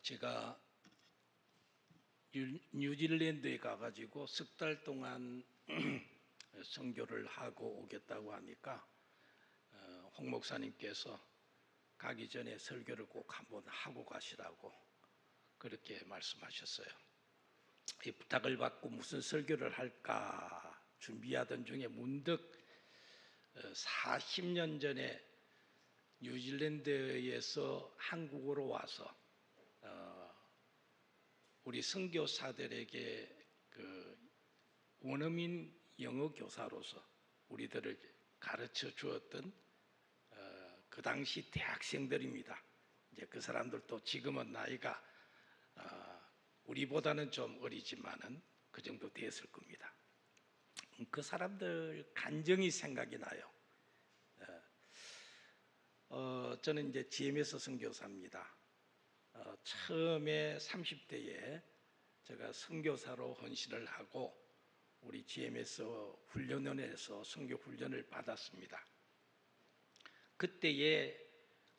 제가 뉴질랜드에 가가지고 석 달 동안 선교를 하고 오겠다고 하니까 홍 목사님께서 가기 전에 설교를 꼭 한번 하고 가시라고 그렇게 말씀하셨어요. 이 부탁을 받고 무슨 설교를 할까 준비하던 중에 문득 40년 전에 뉴질랜드에서 한국으로 와서 우리 선교사들에게 그 원어민 영어 교사로서 우리들을 가르쳐 주었던 그 당시 대학생들입니다. 이제 그 사람들도 지금은 나이가 우리보다는 좀 어리지만은 그 정도 됐을 겁니다. 그 사람들 간증이 생각이 나요. 저는 이제 GMS 선교사입니다. 처음에 30대에 제가 선교사로 헌신을 하고 우리 GMS 훈련원에서 선교 훈련을 받았습니다. 그때에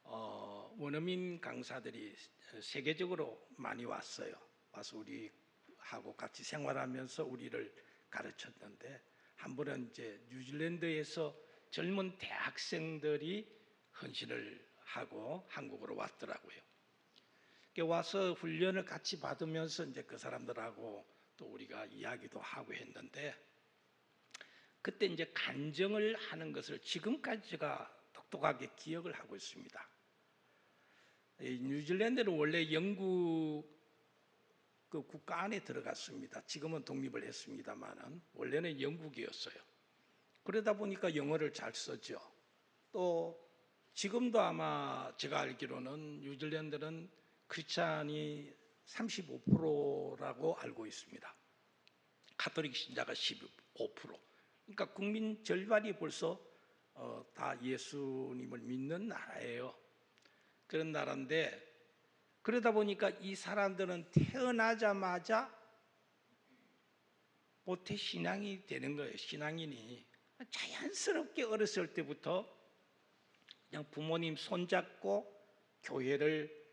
원어민 강사들이 세계적으로 많이 왔어요. 와서 우리하고 같이 생활하면서 우리를 가르쳤는데 한 번은 이제 뉴질랜드에서 젊은 대학생들이 헌신을 하고 한국으로 왔더라고요. 와서 훈련을 같이 받으면서 이제 그 사람들하고 또 우리가 이야기도 하고 했는데 그때 이제 간증을 하는 것을 지금까지 제가 똑똑하게 기억을 하고 있습니다. 뉴질랜드는 원래 영국 그 국가 안에 들어갔습니다. 지금은 독립을 했습니다만은 원래는 영국이었어요. 그러다 보니까 영어를 잘 쓰죠. 또 지금도 아마 제가 알기로는 뉴질랜드는 크리스찬이 35%라고 알고 있습니다. 가톨릭 신자가 15%. 그러니까 국민 절반이 벌써 다 예수님을 믿는 나라예요. 그런 나라인데 그러다 보니까 이 사람들은 태어나자마자 모태 신앙이 되는 거예요. 신앙인이 자연스럽게 어렸을 때부터 그냥 부모님 손잡고 교회를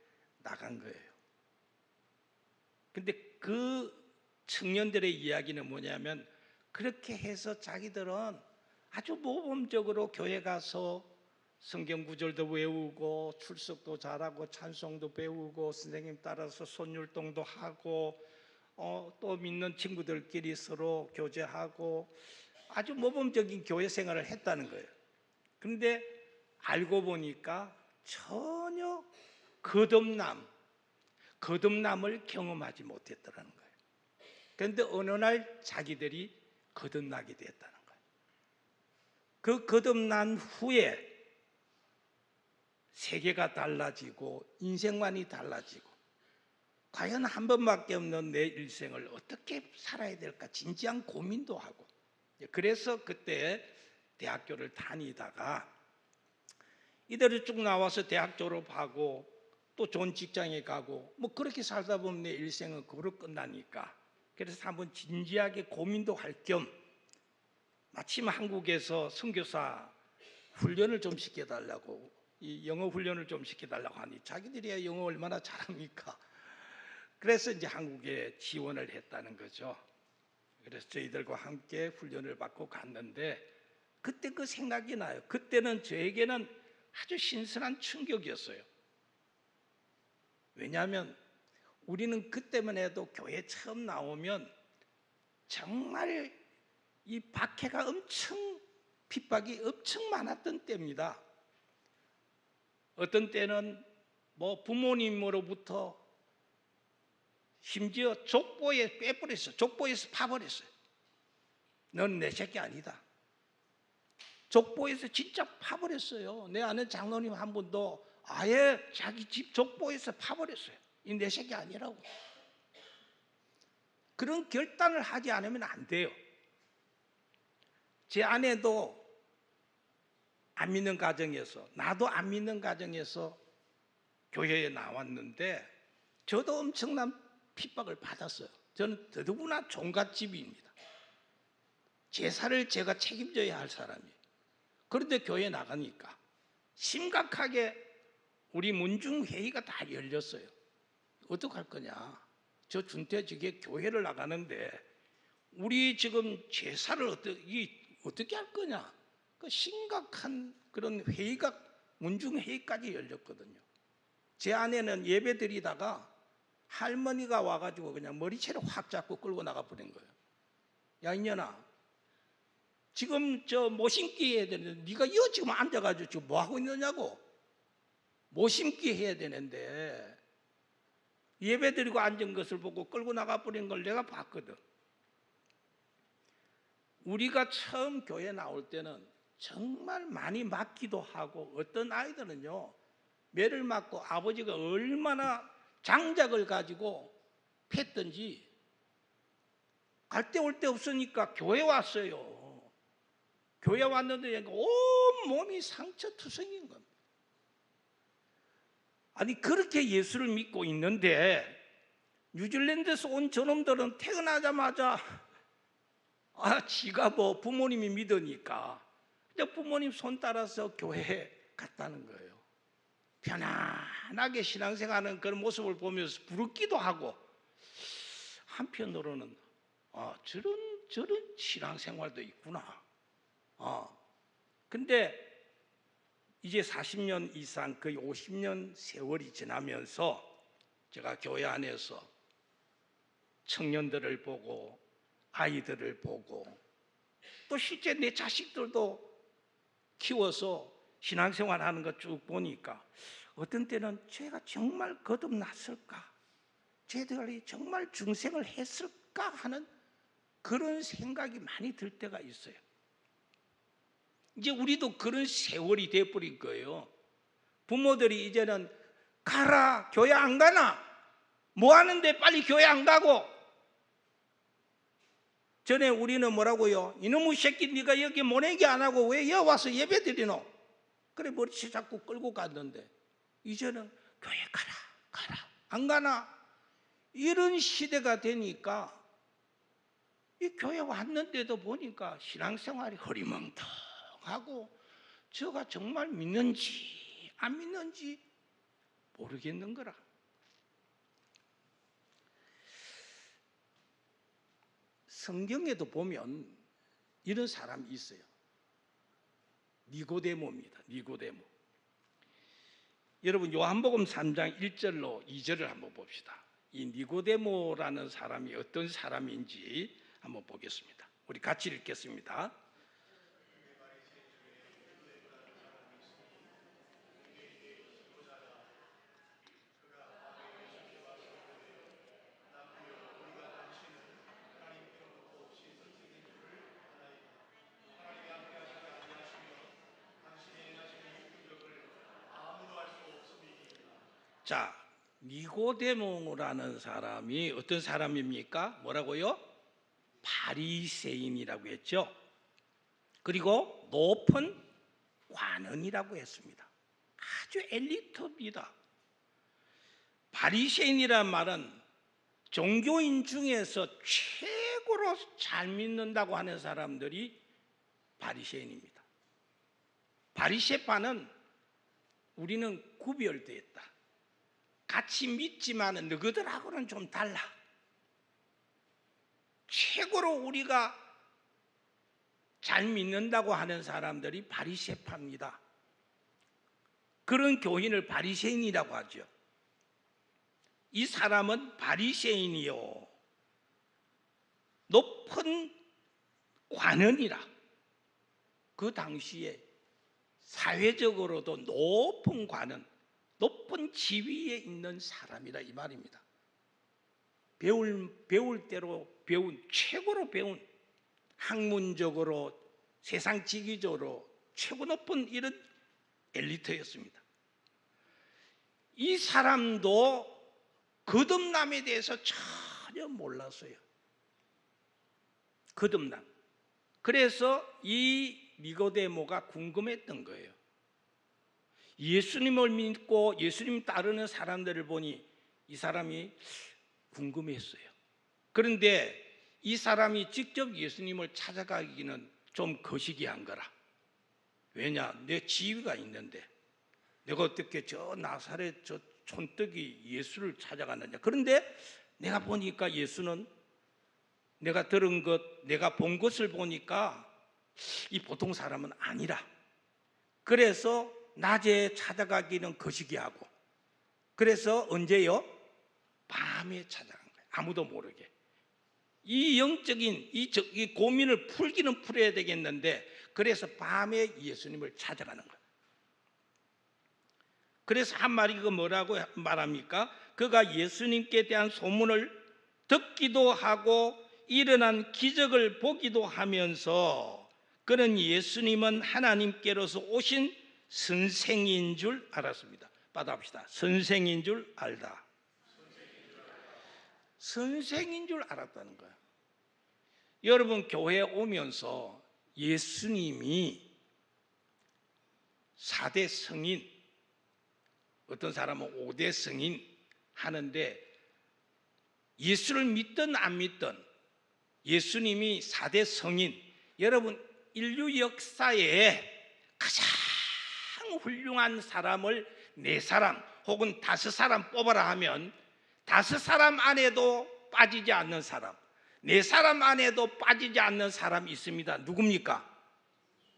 나간 거예요. 근데 그 청년들의 이야기는 뭐냐면 그렇게 해서 자기들은 아주 모범적으로 교회 가서 성경 구절도 외우고 출석도 잘하고 찬송도 배우고 선생님 따라서 손율동도 하고 또 믿는 친구들끼리 서로 교제하고 아주 모범적인 교회 생활을 했다는 거예요. 그런데 알고 보니까 전혀 거듭남을 경험하지 못했더라는 거예요. 그런데 어느 날 자기들이 거듭나게 됐다는 거예요. 그 거듭난 후에 세계가 달라지고 인생관이 달라지고 과연 한 번밖에 없는 내 일생을 어떻게 살아야 될까 진지한 고민도 하고 그래서 그때 대학교를 다니다가 이대로 쭉 나와서 대학 졸업하고 또 좋은 직장에 가고 뭐 그렇게 살다 보면 내 일생은 그걸로 끝나니까 그래서 한번 진지하게 고민도 할 겸 마침 한국에서 선교사 훈련을 좀 시켜달라고 이 영어 훈련을 좀 시켜달라고 하니 자기들이 영어 얼마나 잘합니까? 그래서 이제 한국에 지원을 했다는 거죠. 그래서 저희들과 함께 훈련을 받고 갔는데 그때 그 생각이 나요. 그때는 저에게는 아주 신선한 충격이었어요. 왜냐하면 우리는 그때만 해도 교회 처음 나오면 정말 이 박해가 핍박이 엄청 많았던 때입니다. 어떤 때는 뭐 부모님으로부터 심지어 족보에 빼버렸어요. 족보에서 파버렸어요. 넌 내 새끼 아니다. 족보에서 진짜 파버렸어요. 내 아는 장로님 한 분도 아예 자기 집 족보에서 파버렸어요. 이 내 새끼 아니라고. 그런 결단을 하지 않으면 안 돼요. 제 아내도 안 믿는 가정에서 나도 안 믿는 가정에서 교회에 나왔는데 저도 엄청난 핍박을 받았어요. 저는 더더구나 종갓집입니다. 제사를 제가 책임져야 할 사람이에요. 그런데 교회에 나가니까 심각하게 우리 문중회의가 다 열렸어요. 어떡할 거냐? 저 준태지게 교회를 나가는데 우리 지금 제사를 어떻게 할 거냐? 그 심각한 그런 회의가 문중 회의까지 열렸거든요. 제 아내는 예배 드리다가 할머니가 와가지고 그냥 머리채를 확 잡고 끌고 나가 버린 거예요. 야 이년아, 지금 저 모심기 해야 되는데 네가 이거 지금 앉아가지고 지금 뭐 하고 있느냐고. 모심기 해야 되는데 예배 드리고 앉은 것을 보고 끌고 나가 버린 걸 내가 봤거든. 우리가 처음 교회 나올 때는 정말 많이 맞기도 하고, 어떤 아이들은요 매를 맞고 아버지가 얼마나 장작을 가지고 팼던지 갈 데 올 데 없으니까 교회 왔어요. 교회 왔는데 온 몸이 상처투성인 겁니다. 아니 그렇게 예수를 믿고 있는데 뉴질랜드에서 온 저놈들은 태어나자마자 지가 뭐 부모님이 믿으니까 그냥 부모님 손 따라서 교회에 갔다는 거예요. 편안하게 신앙생활하는 그런 모습을 보면서 부럽기도 하고, 한편으로는 저런 신앙생활도 있구나. 근데 이제 40년 이상, 거의 50년 세월이 지나면서 제가 교회 안에서 청년들을 보고 아이들을 보고 또 실제 내 자식들도 키워서 신앙생활하는 것 쭉 보니까 어떤 때는 제가 정말 거듭났을까? 쟤들이 정말 중생을 했을까? 하는 그런 생각이 많이 들 때가 있어요. 이제 우리도 그런 세월이 돼버린 거예요. 부모들이 이제는 가라, 교회 안 가나? 뭐 하는데 빨리 교회 안 가고? 전에 우리는 뭐라고요? 이놈의 새끼 네가 여기 모내기 안 하고 왜 여기 와서 예배 드리노? 그래 머리채 잡고 끌고 갔는데 이제는 교회 가라 안 가나? 이런 시대가 되니까 이 교회 왔는데도 보니까 신앙생활이 허리멍텅하고 저가 정말 믿는지 안 믿는지 모르겠는 거라. 성경에도 보면 이런 사람이 있어요. 니고데모입니다. 니고데모. 여러분 요한복음 3장 1절로 2절을 한번 봅시다. 이 니고데모라는 사람이 어떤 사람인지 한번 보겠습니다. 우리 같이 읽겠습니다. 자, 니고데모라는 사람이 어떤 사람입니까? 뭐라고요? 바리새인이라고 했죠. 그리고 높은 관원이라고 했습니다. 아주 엘리트입니다. 바리새인이란 말은 종교인 중에서 최고로 잘 믿는다고 하는 사람들이 바리새인입니다. 바리새파는 우리는 구별되어 있다. 같이 믿지만 너희들하고는 좀 달라. 최고로 우리가 잘 믿는다고 하는 사람들이 바리새파입니다. 그런 교인을 바리새인이라고 하죠. 이 사람은 바리새인이요 높은 관원이라, 그 당시에 사회적으로도 높은 관원, 높은 지위에 있는 사람이라 이 말입니다. 배울 대로 배운, 최고로 배운, 학문적으로 세상 지기적으로 최고 높은 이런 엘리트였습니다. 이 사람도 거듭남에 대해서 전혀 몰랐어요. 거듭남. 그래서 이 니고데모가 궁금했던 거예요. 예수님을 믿고 예수님 따르는 사람들을 보니 이 사람이 궁금했어요. 그런데 이 사람이 직접 예수님을 찾아가기는 좀 거시기한 거라. 왜냐? 내 지위가 있는데 내가 어떻게 저 나사렛 저 촌뜨기 예수를 찾아갔느냐. 그런데 내가 보니까 예수는 내가 들은 것, 내가 본 것을 보니까 이 보통 사람은 아니라. 그래서 낮에 찾아가기는 거시기하고, 그래서 언제요? 밤에 찾아간 거예요. 아무도 모르게. 이 영적인 이 고민을 풀기는 풀어야 되겠는데, 그래서 밤에 예수님을 찾아가는 거예요. 그래서 한 말이 그 뭐라고 말합니까? 그가 예수님께 대한 소문을 듣기도 하고 일어난 기적을 보기도 하면서 그는 예수님은 하나님께로서 오신 선생인 줄 알았습니다. 받아봅시다. 선생인 줄 알다. 선생인 줄 알았다는 거예요. 여러분, 교회에 오면서 예수님이 4대 성인, 어떤 사람은 5대 성인 하는데, 예수를 믿든 안 믿든 예수님이 4대 성인, 여러분 인류 역사에 가장 훌륭한 사람을 4사람 혹은 5사람 뽑아라 하면 5사람 안에도 빠지지 않는 사람, 4사람 안에도 빠지지 않는 사람이 있습니다. 누굽니까?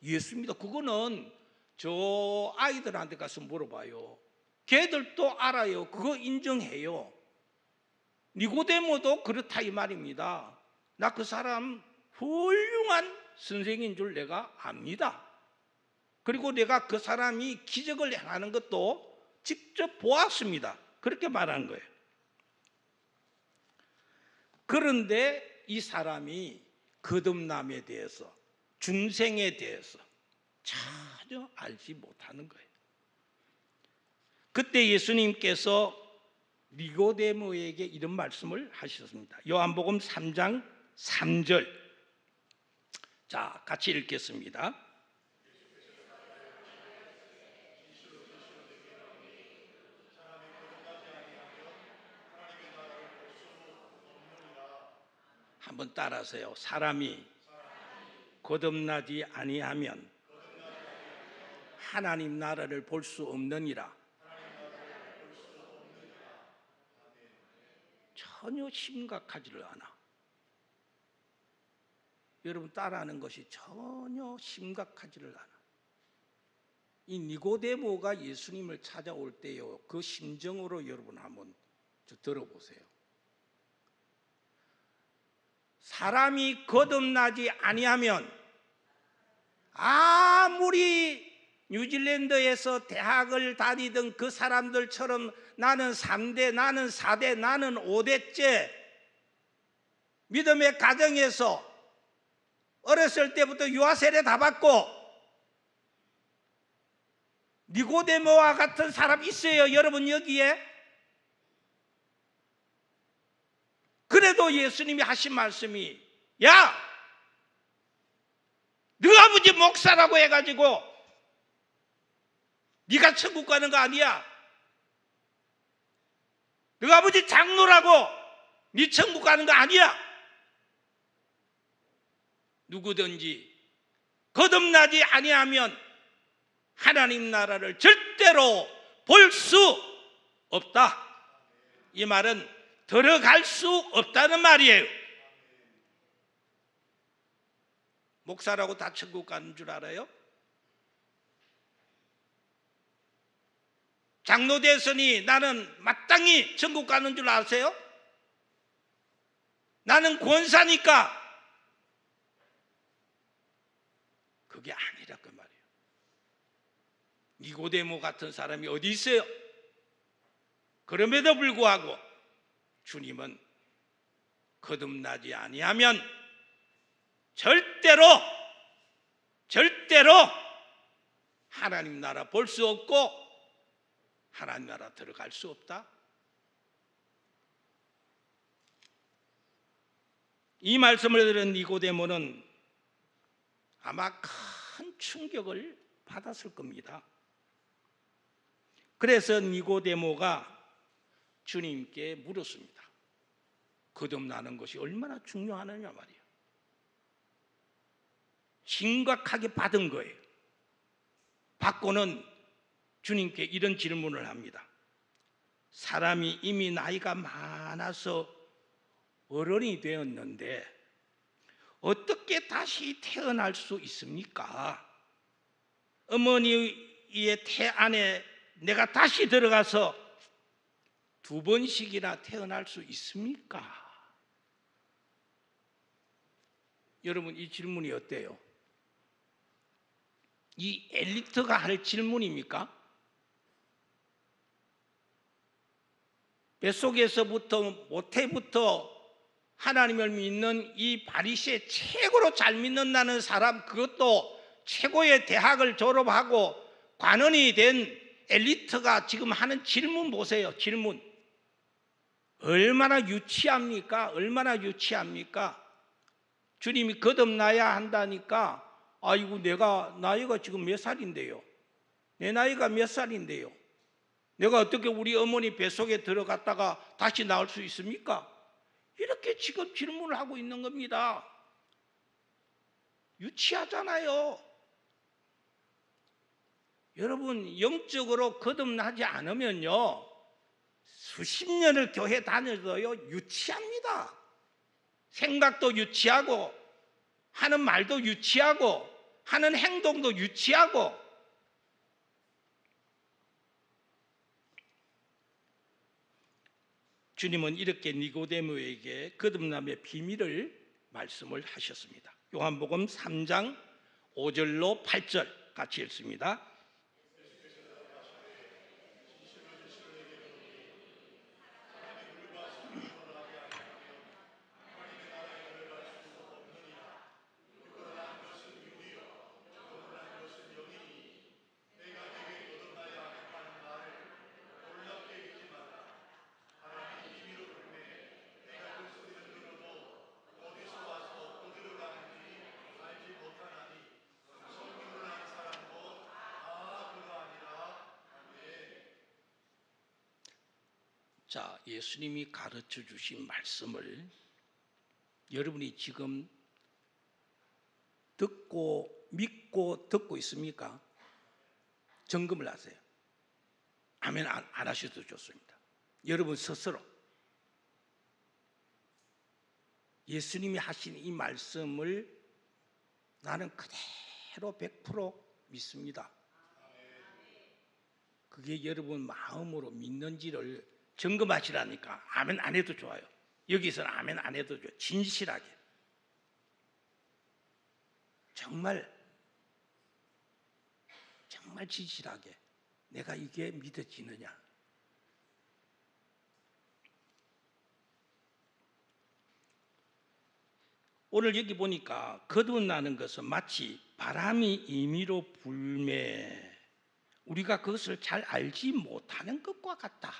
예수입니다. 그거는 저 아이들한테 가서 물어봐요. 걔들도 알아요. 그거 인정해요. 니고데모도 그렇다 이 말입니다. 나 그 사람 훌륭한 선생인 줄 내가 압니다. 그리고 내가 그 사람이 기적을 행하는 것도 직접 보았습니다. 그렇게 말한 거예요. 그런데 이 사람이 거듭남에 대해서, 중생에 대해서 전혀 알지 못하는 거예요. 그때 예수님께서 니고데모에게 이런 말씀을 하셨습니다. 요한복음 3장 3절. 자, 같이 읽겠습니다. 한번 따라하세요. 사람이 거듭나지 아니하면 하나님 나라를 볼 수 없느니라. 전혀 심각하지를 않아. 여러분, 따라하는 것이 전혀 심각하지를 않아. 이 니고데모가 예수님을 찾아올 때요, 그 심정으로 여러분 한번 들어보세요. 사람이 거듭나지 아니하면, 아무리 뉴질랜드에서 대학을 다니던 그 사람들처럼 나는 3대, 나는 4대, 나는 5대째 믿음의 가정에서 어렸을 때부터 유아세례 다 받고, 니고데모와 같은 사람 있어요, 여러분 여기에? 그래도 예수님이 하신 말씀이, 야! 너 아버지 목사라고 해가지고 네가 천국 가는 거 아니야. 너 아버지 장로라고 네 천국 가는 거 아니야. 누구든지 거듭나지 아니하면 하나님 나라를 절대로 볼 수 없다. 이 말은 들어갈 수 없다는 말이에요. 목사라고 다 천국 가는 줄 알아요? 장로 됐으니 나는 마땅히 천국 가는 줄 아세요? 나는 권사니까. 그게 아니라 그 말이에요. 니고데모 같은 사람이 어디 있어요? 그럼에도 불구하고 주님은 거듭나지 아니하면 절대로 하나님 나라 볼 수 없고 하나님 나라 들어갈 수 없다. 이 말씀을 들은 니고데모는 아마 큰 충격을 받았을 겁니다. 그래서 니고데모가 주님께 물었습니다. 거듭나는 것이 얼마나 중요하느냐 말이에요. 심각하게 받은 거예요. 받고는 주님께 이런 질문을 합니다. 사람이 이미 나이가 많아서 어른이 되었는데 어떻게 다시 태어날 수 있습니까? 어머니의 태 안에 내가 다시 들어가서 두 번씩이나 태어날 수 있습니까? 여러분, 이 질문이 어때요? 이 엘리트가 할 질문입니까? 뱃속에서부터 모태부터 하나님을 믿는 이 바리새 최고로 잘 믿는다는 사람, 그것도 최고의 대학을 졸업하고 관원이 된 엘리트가 지금 하는 질문 보세요. 질문 얼마나 유치합니까? 얼마나 유치합니까? 주님이 거듭나야 한다니까, 아이고 내가 나이가 지금 몇 살인데요? 내 나이가 몇 살인데요? 내가 어떻게 우리 어머니 뱃속에 들어갔다가 다시 나올 수 있습니까? 이렇게 지금 질문을 하고 있는 겁니다. 유치하잖아요. 여러분, 영적으로 거듭나지 않으면요, 수십 년을 교회 다녀도요 유치합니다. 생각도 유치하고 하는 말도 유치하고 하는 행동도 유치하고. 주님은 이렇게 니고데모에게 거듭남의 비밀을 말씀을 하셨습니다. 요한복음 3장 5절로 8절 같이 읽습니다. 자, 예수님이 가르쳐 주신 말씀을 여러분이 지금 듣고 믿고 듣고 있습니까? 점검을 하세요. 아멘 안 하셔도 좋습니다. 여러분 스스로 예수님이 하신 이 말씀을 나는 그대로 100% 믿습니다. 그게 여러분 마음으로 믿는지를 점검하시라니까. 아멘 안 해도 좋아요. 여기서는 아멘 안 해도 좋아요. 진실하게 정말 진실하게 내가 이게 믿어지느냐. 오늘 여기 보니까 거듭나는 것은 마치 바람이 임의로 불매 우리가 그것을 잘 알지 못하는 것과 같다.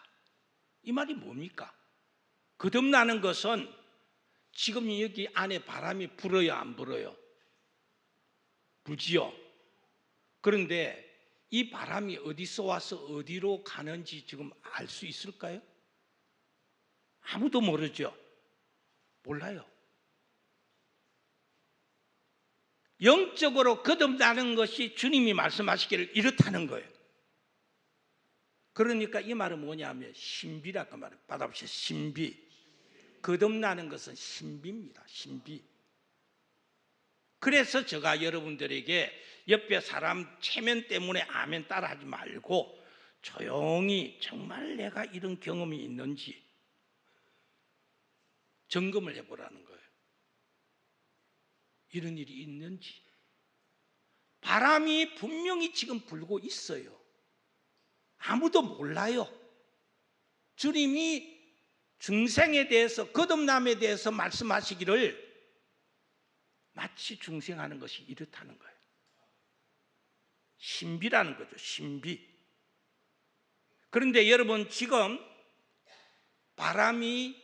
이 말이 뭡니까? 거듭나는 것은 지금 여기 안에 바람이 불어요, 안 불어요? 불지요. 그런데 이 바람이 어디서 와서 어디로 가는지 지금 알 수 있을까요? 아무도 모르죠. 몰라요. 영적으로 거듭나는 것이 주님이 말씀하시기를 이렇다는 거예요. 그러니까 이 말은 뭐냐면 신비라고 말해요. 받아보세요. 신비. 거듭나는 것은 신비입니다. 신비. 그래서 제가 여러분들에게 옆에 사람 체면 때문에 아멘 따라하지 말고 조용히 정말 내가 이런 경험이 있는지 점검을 해보라는 거예요. 이런 일이 있는지. 바람이 분명히 지금 불고 있어요. 아무도 몰라요. 주님이 중생에 대해서 거듭남에 대해서 말씀하시기를 마치 중생하는 것이 이렇다는 거예요. 신비라는 거죠. 신비. 그런데 여러분 지금 바람이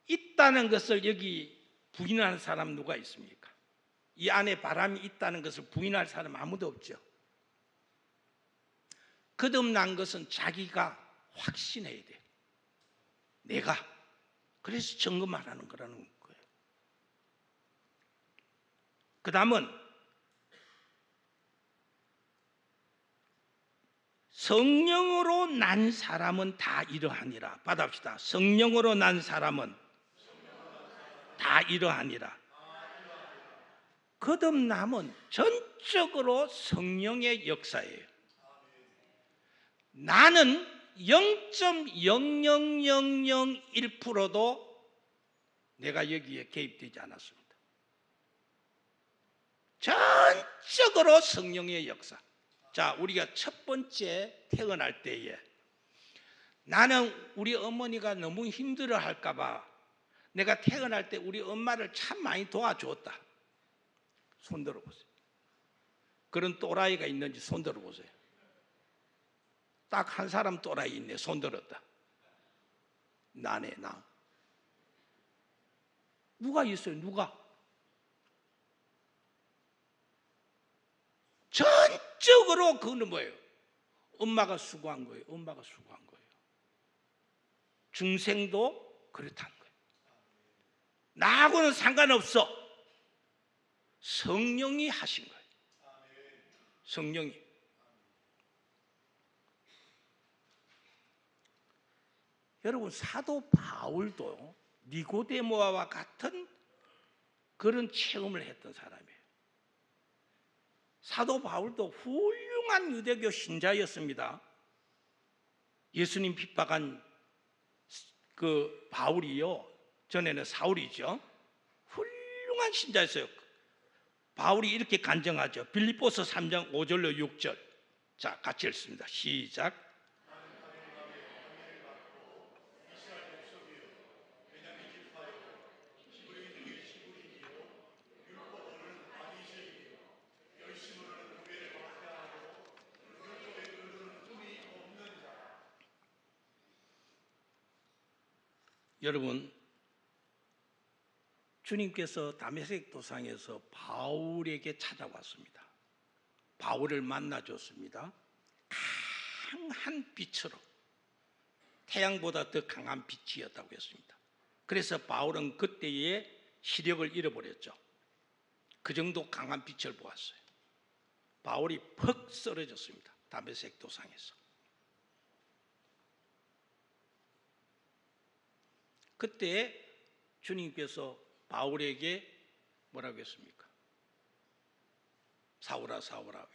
있다는 것을 여기 부인하는 사람 누가 있습니까? 이 안에 바람이 있다는 것을 부인할 사람 아무도 없죠. 거듭난 것은 자기가 확신해야 돼요. 내가. 그래서 점검하라는 거라는 거예요. 그 다음은 성령으로 난 사람은 다 이러하니라. 받아봅시다. 성령으로 난 사람은 다 이러하니라. 거듭남은 전적으로 성령의 역사예요. 나는 0.00001%도 내가 여기에 개입되지 않았습니다. 전적으로 성령의 역사. 자, 우리가 첫 번째 태어날 때에 나는 우리 어머니가 너무 힘들어 할까 봐 내가 태어날 때 우리 엄마를 참 많이 도와줬다. 손 들어보세요. 그런 또라이가 있는지 손 들어보세요. 딱 한 사람 또라이 있네. 손 들었다. 나네, 나. 누가 있어요? 누가? 전적으로 그거는 뭐예요? 엄마가 수고한 거예요. 엄마가 수고한 거예요. 중생도 그렇다는 거예요. 나하고는 상관없어. 성령이 하신 거예요. 성령이. 여러분, 사도 바울도 니고데모와 같은 그런 체험을 했던 사람이에요. 사도 바울도 훌륭한 유대교 신자였습니다. 예수님 핍박한 그 바울이요, 전에는 사울이죠. 훌륭한 신자였어요. 바울이 이렇게 간증하죠. 빌립보서 3장 5절로 6절. 자, 같이 읽습니다. 시작. 여러분, 주님께서 다메섹 도상에서 바울에게 찾아왔습니다. 바울을 만나줬습니다. 강한 빛으로, 태양보다 더 강한 빛이었다고 했습니다. 그래서 바울은 그때의 시력을 잃어버렸죠. 그 정도 강한 빛을 보았어요. 바울이 퍽 쓰러졌습니다. 다메섹 도상에서. 그때 주님께서 바울에게 뭐라고 했습니까? 사울아, 사울아,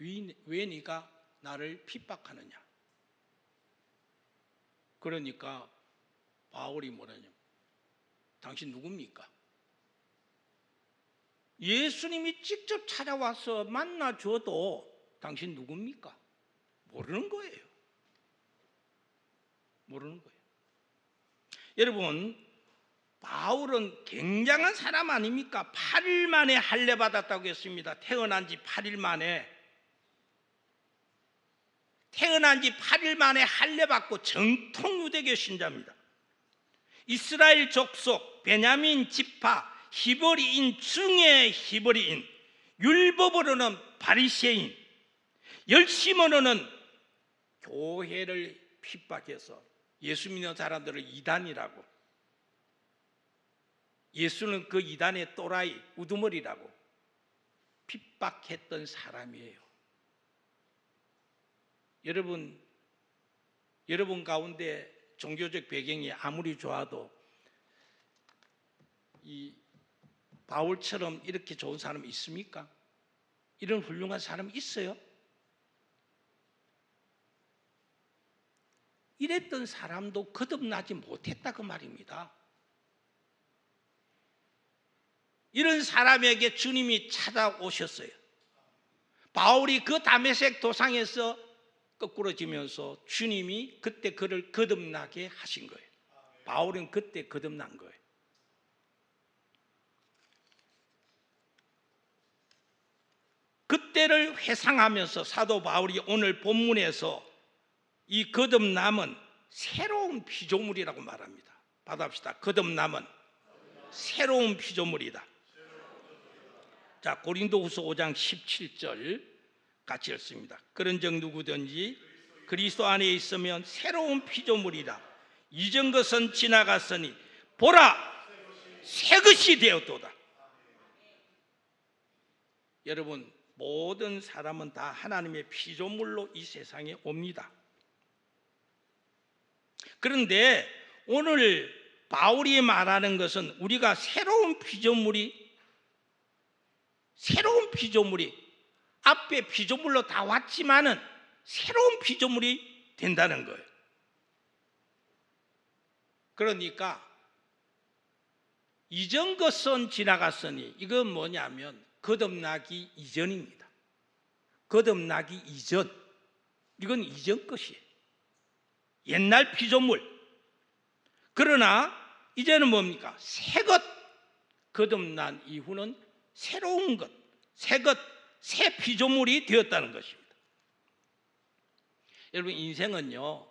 왜 네가 나를 핍박하느냐? 그러니까 바울이 뭐라냐? 당신 누굽니까? 예수님이 직접 찾아와서 만나줘도 당신 누굽니까? 모르는 거예요. 모르는 거예요. 여러분, 바울은 굉장한 사람 아닙니까? 8일 만에 할례 받았다고 했습니다. 태어난 지 8일 만에. 태어난 지 8일 만에 할례 받고 정통 유대교 신자입니다. 이스라엘 족속, 베냐민 지파, 히브리인 중에 히브리인, 율법으로는 바리새인, 열심으로는 교회를 핍박해서 예수 믿는 사람들을 이단이라고, 예수는 그 이단의 또라이, 우두머리라고 핍박했던 사람이에요. 여러분 가운데 종교적 배경이 아무리 좋아도 이 바울처럼 이렇게 좋은 사람이 있습니까? 이런 훌륭한 사람이 있어요? 이랬던 사람도 거듭나지 못했다 그 말입니다. 이런 사람에게 주님이 찾아오셨어요. 바울이 그 다메섹 도상에서 거꾸러지면서 주님이 그때 그를 거듭나게 하신 거예요. 바울은 그때 거듭난 거예요. 그때를 회상하면서 사도 바울이 오늘 본문에서 이 거듭남은 새로운 피조물이라고 말합니다. 받아봅시다. 거듭남은 새로운 피조물이다. 자, 고린도후서 5장 17절 같이 읽습니다. 그런즉 누구든지 그리스도 안에 있으면 새로운 피조물이라. 이전 것은 지나갔으니 보라, 새 것이 되었도다. 여러분, 모든 사람은 다 하나님의 피조물로 이 세상에 옵니다. 그런데 오늘 바울이 말하는 것은 우리가 새로운 피조물이 앞에 피조물로 다 왔지만은 새로운 피조물이 된다는 거예요. 그러니까 이전 것은 지나갔으니, 이건 뭐냐면 거듭나기 이전입니다. 거듭나기 이전, 이건 이전 것이에요. 옛날 피조물. 그러나 이제는 뭡니까? 새것. 거듭난 이후는 새로운 것, 새것, 새 피조물이 되었다는 것입니다. 여러분, 인생은요,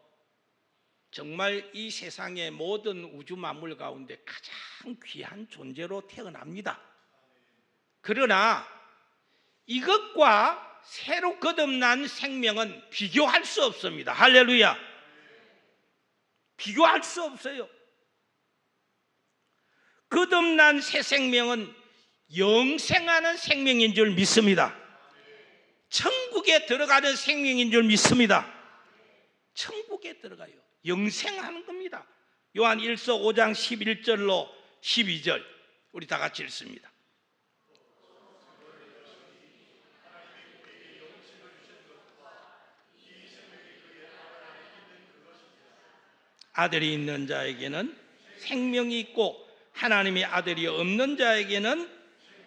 정말 이 세상의 모든 우주 만물 가운데 가장 귀한 존재로 태어납니다. 그러나 이것과 새로 거듭난 생명은 비교할 수 없습니다. 할렐루야. 비교할 수 없어요. 거듭난 새 생명은 영생하는 생명인 줄 믿습니다. 천국에 들어가는 생명인 줄 믿습니다. 천국에 들어가요. 영생하는 겁니다. 요한 1서 5장 11절로 12절 우리 다 같이 읽습니다. 아들이 있는 자에게는 생명이 있고 하나님의 아들이 없는 자에게는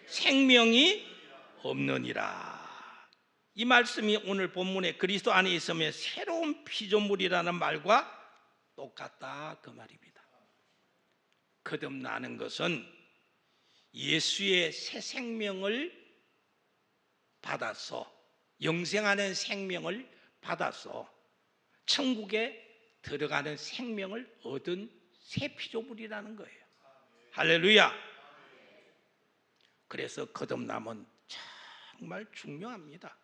생명이 없느니라. 이 말씀이 오늘 본문에 그리스도 안에 있으면 새로운 피조물이라는 말과 똑같다, 그 말입니다. 거듭나는 것은 예수의 새 생명을 받아서, 영생하는 생명을 받아서 천국에 들어가는 생명을 얻은 새 피조물이라는 거예요. 할렐루야. 그래서 거듭남은 정말 중요합니다.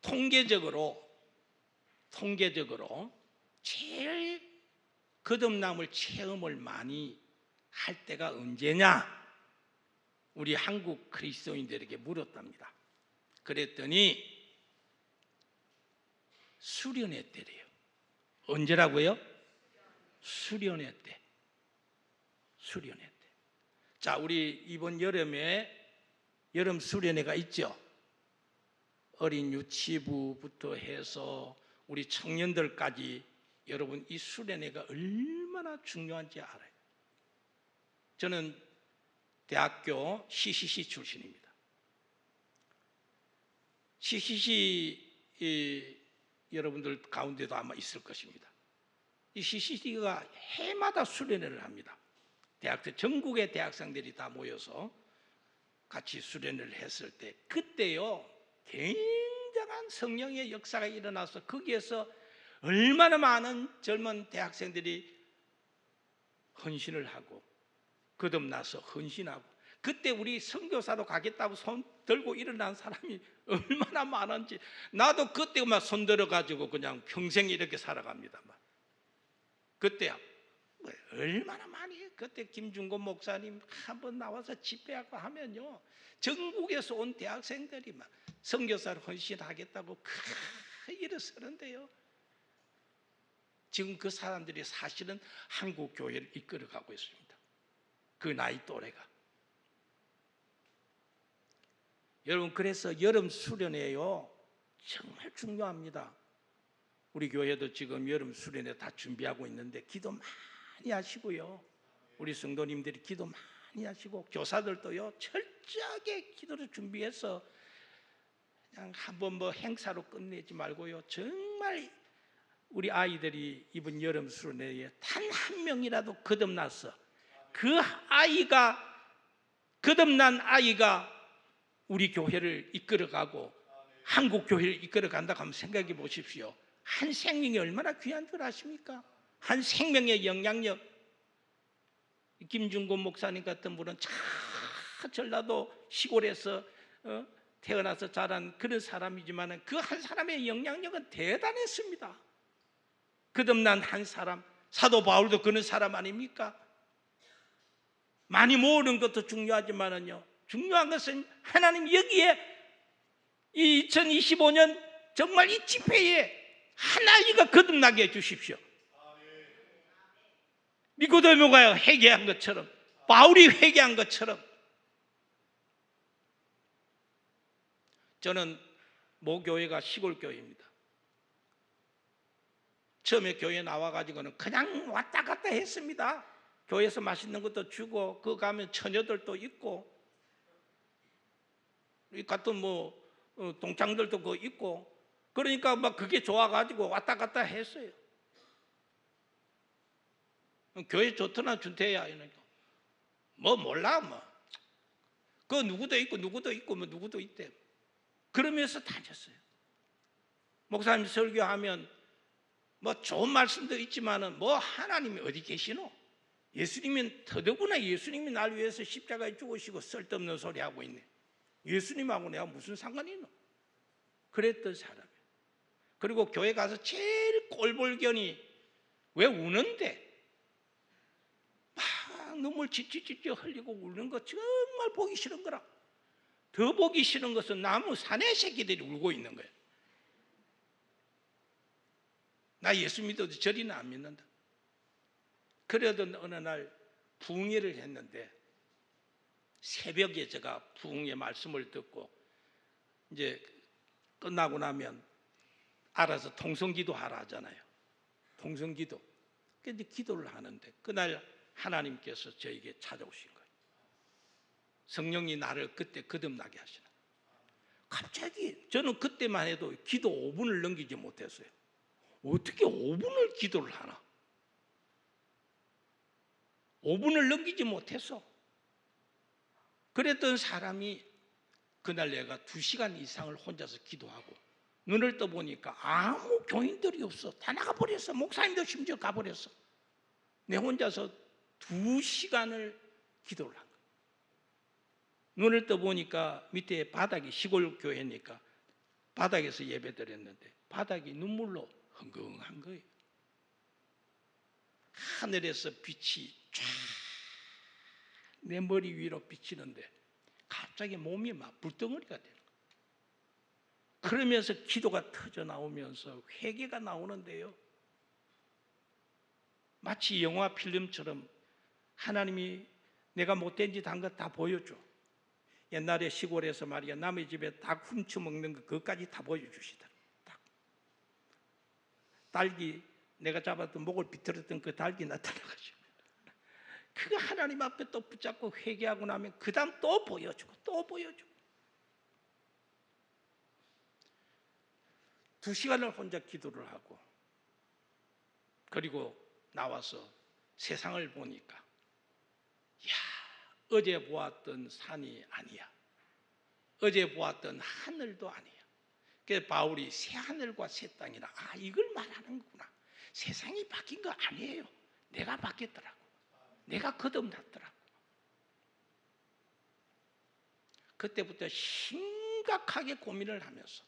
통계적으로 제일 거듭남을 체험을 많이 할 때가 언제냐? 우리 한국 그리스도인들에게 물었답니다. 그랬더니 수련회 때래요. 언제라고요? 수련회 때. 수련회 때. 자, 우리 이번 여름에 여름 수련회가 있죠. 어린 유치부부터 해서 우리 청년들까지 여러분 이 수련회가 얼마나 중요한지 알아요. 저는 대학교 CCC 출신입니다. CCC 여러분들 가운데도 아마 있을 것입니다. 이 CCC가 해마다 수련회를 합니다. 전국의 대학생들이 다 모여서 같이 수련회를 했을 때 그때요 굉장한 성령의 역사가 일어나서 거기에서 얼마나 많은 젊은 대학생들이 헌신을 하고 거듭나서 헌신하고, 그때 우리 선교사로 가겠다고 손 들고 일어난 사람이 얼마나 많은지, 나도 그때 막 손 들어가지고 그냥 평생 이렇게 살아갑니다. 그때 얼마나 많이, 그때 김중곤 목사님 한번 나와서 집회하고 하면요 전국에서 온 대학생들이 막 선교사로 헌신하겠다고 일어서는데요. 지금 그 사람들이 사실은 한국 교회를 이끌어가고 있습니다. 그 나이 또래가. 여러분, 그래서 여름 수련회요 정말 중요합니다. 우리 교회도 지금 여름 수련회 다 준비하고 있는데 기도 많이 하시고요. 우리 성도님들이 기도 많이 하시고 교사들도요 철저하게 기도를 준비해서 그냥 한번 뭐 행사로 끝내지 말고요. 정말 우리 아이들이 이번 여름 수련회에 단 한 명이라도 거듭나서 그 아이가, 거듭난 아이가 우리 교회를 이끌어가고 한국 교회를 이끌어간다고 한번 생각해 보십시오. 한 생명이 얼마나 귀한 줄 아십니까? 한 생명의 영향력. 김중곤 목사님 같은 분은 전라도 시골에서 태어나서 자란 그런 사람이지만 그 한 사람의 영향력은 대단했습니다. 거듭난 한 사람, 사도 바울도 그런 사람 아닙니까? 많이 모으는 것도 중요하지만은요, 중요한 것은 하나님 여기에 이 2025년 정말 이 집회에 하나님과 거듭나게 해주십시오. 니고데모가 회개한 것처럼, 바울이 회개한 것처럼. 저는 모 교회가 시골 교회입니다. 처음에 교회 나와가지고는 그냥 왔다 갔다 했습니다. 교회에서 맛있는 것도 주고, 그 가면 처녀들도 있고, 같은 동창들도 그 있고, 그러니까 막 그게 좋아가지고 왔다 갔다 했어요. 교회 좋더나 준태야 이러니까 몰라 그 누구도 있고 누구도 있고 누구도 있대. 그러면서 다녔어요. 목사님 설교하면 좋은 말씀도 있지만은 하나님이 어디 계시노? 예수님은 더더구나 예수님이 날 위해서 십자가에 죽으시고 쓸데없는 소리 하고 있네. 예수님하고 내가 무슨 상관이 있노? 그랬던 사람이에요. 그리고 교회 가서 제일 꼴불견이 왜 우는데? 막 눈물 찌찌찌찌 흘리고 우는 거 정말 보기 싫은 거라. 더 보기 싫은 것은 나무 사내 새끼들이 울고 있는 거예요. 나 예수 믿어도 저리는 안 믿는다. 그래도 어느 날 부흥회를 했는데 새벽에 제가 부흥회 말씀을 듣고 이제 끝나고 나면 알아서 통성기도 하라 하잖아요. 통성기도. 그래서 기도를 하는데 그날 하나님께서 저에게 찾아오신 거예요. 성령이 나를 그때 거듭나게 하시는. 갑자기 저는 그때만 해도 기도 5분을 넘기지 못했어요. 어떻게 5분을 기도를 하나? 5분을 넘기지 못해서 그랬던 사람이 그날 내가 2시간 이상을 혼자서 기도하고 눈을 떠보니까 아무 교인들이 없어. 다 나가버렸어. 목사님도 심지어 가버렸어. 내 혼자서 2시간을 기도를 한 거예요. 눈을 떠보니까 밑에 바닥이 시골 교회니까 바닥에서 예배드렸는데 바닥이 눈물로 흥건한 거예요. 하늘에서 빛이 쫙 내 머리 위로 비치는데 갑자기 몸이 막 불덩어리가 되는 거예요. 그러면서 기도가 터져 나오면서 회개가 나오는데요. 마치 영화 필름처럼 하나님이 내가 못된 짓 한 거 다 보여줘. 옛날에 시골에서 말이야 남의 집에 닭 훔쳐 먹는 거 그것까지 다 보여주시더라. 닭이 내가 잡았던 목을 비틀었던 그 닭이 나타나가지고 그거 하나님 앞에 또 붙잡고 회개하고 나면 그 다음 또 보여주고 또 보여주고 2시간을 혼자 기도를 하고 그리고 나와서 세상을 보니까 야 어제 보았던 산이 아니야. 어제 보았던 하늘도 아니야. 그래서 바울이 새 하늘과 새 땅이라 이걸 말하는 거구나. 세상이 바뀐 거 아니에요. 내가 바뀌었더라고. 내가 거듭났더라고. 그때부터 심각하게 고민을 하면서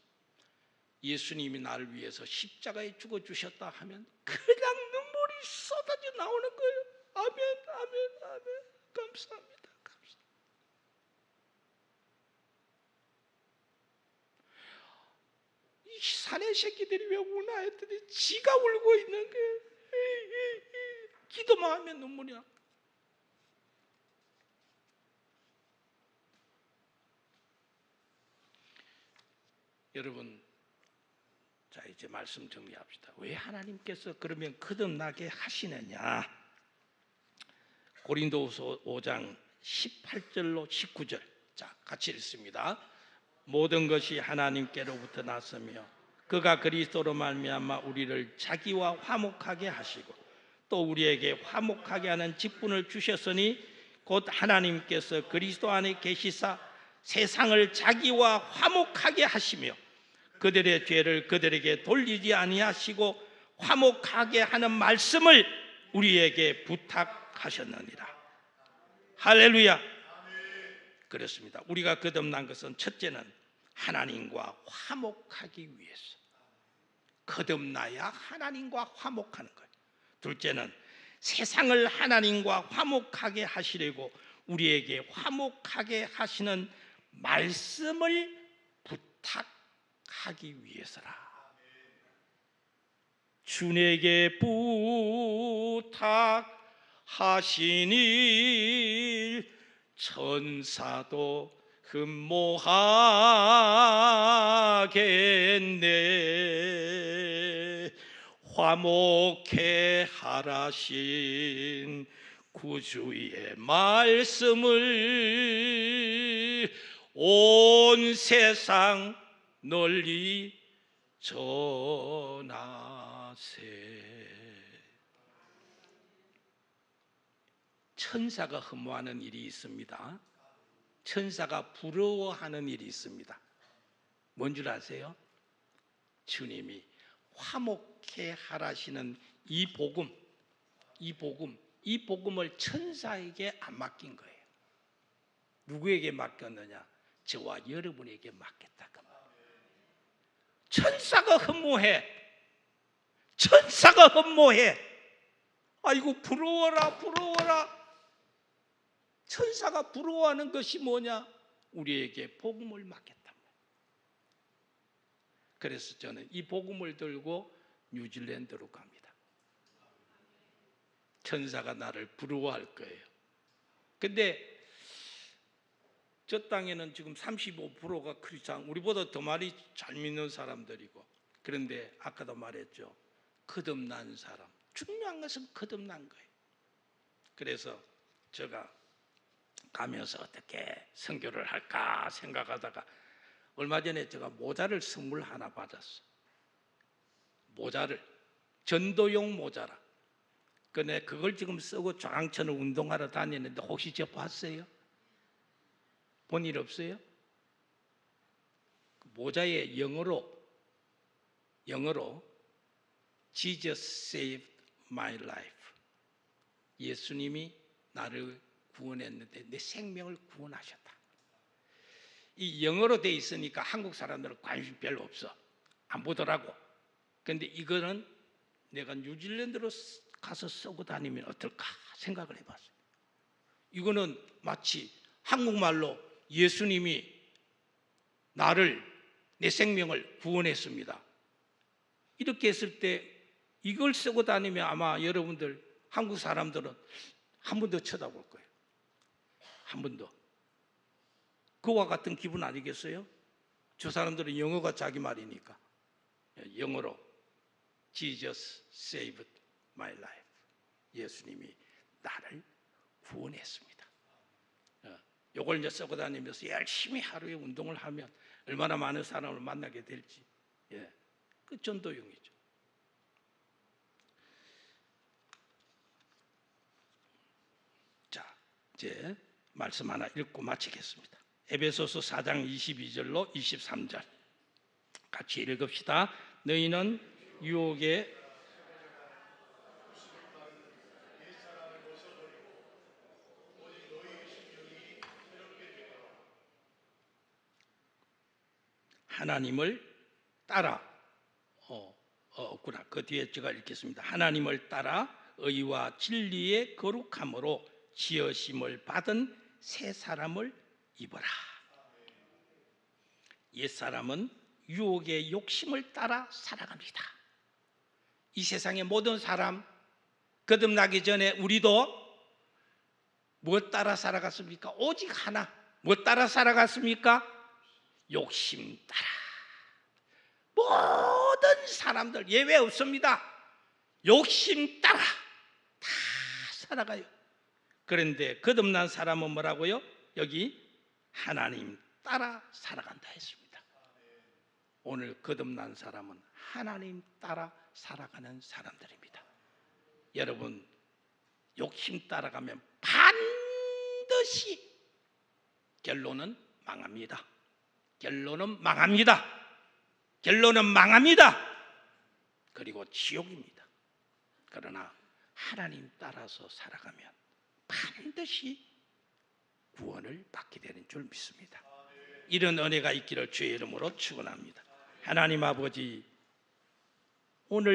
예수님이 나를 위해서 십자가에 죽어주셨다 하면 그냥 눈물이 쏟아져 나오는 거예요. 아멘, 아멘, 아멘. 감사합니다. 감사합니다. 이 사내 새끼들이 왜 우나 했더니 지가 울고 있는 거예요. 기도만 하면 눈물이 나. 여러분, 자 이제 말씀 정리합시다. 왜 하나님께서 그러면 거듭나게 하시느냐? 고린도후서 5장 18절로 19절. 자, 같이 읽습니다. 모든 것이 하나님께로부터 났으며 그가 그리스도로 말미암아 우리를 자기와 화목하게 하시고 또 우리에게 화목하게 하는 직분을 주셨으니 곧 하나님께서 그리스도 안에 계시사 세상을 자기와 화목하게 하시며 그들의 죄를 그들에게 돌리지 아니하시고 화목하게 하는 말씀을 우리에게 부탁하셨느니라. 할렐루야. 그렇습니다. 우리가 거듭난 것은 첫째는 하나님과 화목하기 위해서 거듭나야 하나님과 화목하는 거예요. 둘째는 세상을 하나님과 화목하게 하시려고 우리에게 화목하게 하시는 말씀을 부탁하기 위해서라. 주에게 부탁하시니 천사도 흠모하겠네. 화목해 하라신 구주의 말씀을 온 세상 널리 전하세. 천사가 흠모하는 일이 있습니다. 천사가 부러워하는 일이 있습니다. 뭔 줄 아세요? 주님이 화목해 하라시는 이 복음을 천사에게 안 맡긴 거예요. 누구에게 맡겼느냐? 저와 여러분에게 맡겼다. 천사가 흠모해. 천사가 흠모해. 아이고 부러워라 부러워라. 천사가 부러워하는 것이 뭐냐? 우리에게 복음을 맡겼단 말이에요. 그래서 저는 이 복음을 들고 뉴질랜드로 갑니다. 천사가 나를 부러워할 거예요. 근데 저 땅에는 지금 35%가 크리스찬, 우리보다 더 많이 잘 믿는 사람들이고, 그런데 아까도 말했죠. 거듭난 사람. 중요한 것은 거듭난 거예요. 그래서 제가 가면서 어떻게 선교를 할까 생각하다가 얼마 전에 제가 모자를 선물 하나 받았어. 모자를, 전도용 모자라. 근데 그걸 지금 쓰고 장천을 운동하러 다니는데 혹시 저 봤어요? 본 일 없어요? 모자에 영어로 Jesus saved my life. 예수님이 나를 구원했는데 내 생명을 구원하셨다. 이 영어로 돼 있으니까 한국 사람들은 관심 별로 없어. 안 보더라고. 근데 이거는 내가 뉴질랜드로 가서 쓰고 다니면 어떨까 생각을 해봤어요. 이거는 마치 한국말로 예수님이 나를, 내 생명을 구원했습니다. 이렇게 했을 때 이걸 쓰고 다니면 아마 여러분들 한국 사람들은 한 번 더 쳐다볼 거예요. 한 번 더. 그와 같은 기분 아니겠어요? 저 사람들은 영어가 자기 말이니까. 영어로 Jesus saved my life. 예수님이 나를 구원했습니다. 이걸 이제 쓰고 다니면서 열심히 하루에 운동을 하면 얼마나 많은 사람을 만나게 될지. 그 전도용이죠. 자, 이제 말씀 하나 읽고 마치겠습니다. 에베소서 4장 22절로 23절 같이 읽읍시다. 너희는 유혹에 하나님을 따라 없구나. 그 뒤에 제가 읽겠습니다. 하나님을 따라 의와 진리의 거룩함으로 지으심을 받은 새 사람을 입어라. 옛사람은 유혹의 욕심을 따라 살아갑니다. 이 세상의 모든 사람 거듭나기 전에 우리도 무엇 따라 살아갔습니까? 오직 하나. 무엇 따라 살아갔습니까? 욕심 따라. 모든 사람들 예외 없습니다. 욕심 따라 다 살아가요. 그런데 거듭난 사람은 뭐라고요? 여기 하나님 따라 살아간다 했습니다. 오늘 거듭난 사람은 하나님 따라 살아가는 사람들입니다. 여러분, 욕심 따라가면 반드시 결론은 망합니다. 결론은 망합니다. 결론은 망합니다. 그리고 지옥입니다. 그러나 하나님 따라서 살아가면 반드시 구원을 받게 되는 줄 믿습니다. 이런 은혜가 있기를 주의 이름으로 축원합니다. 하나님 아버지, 오늘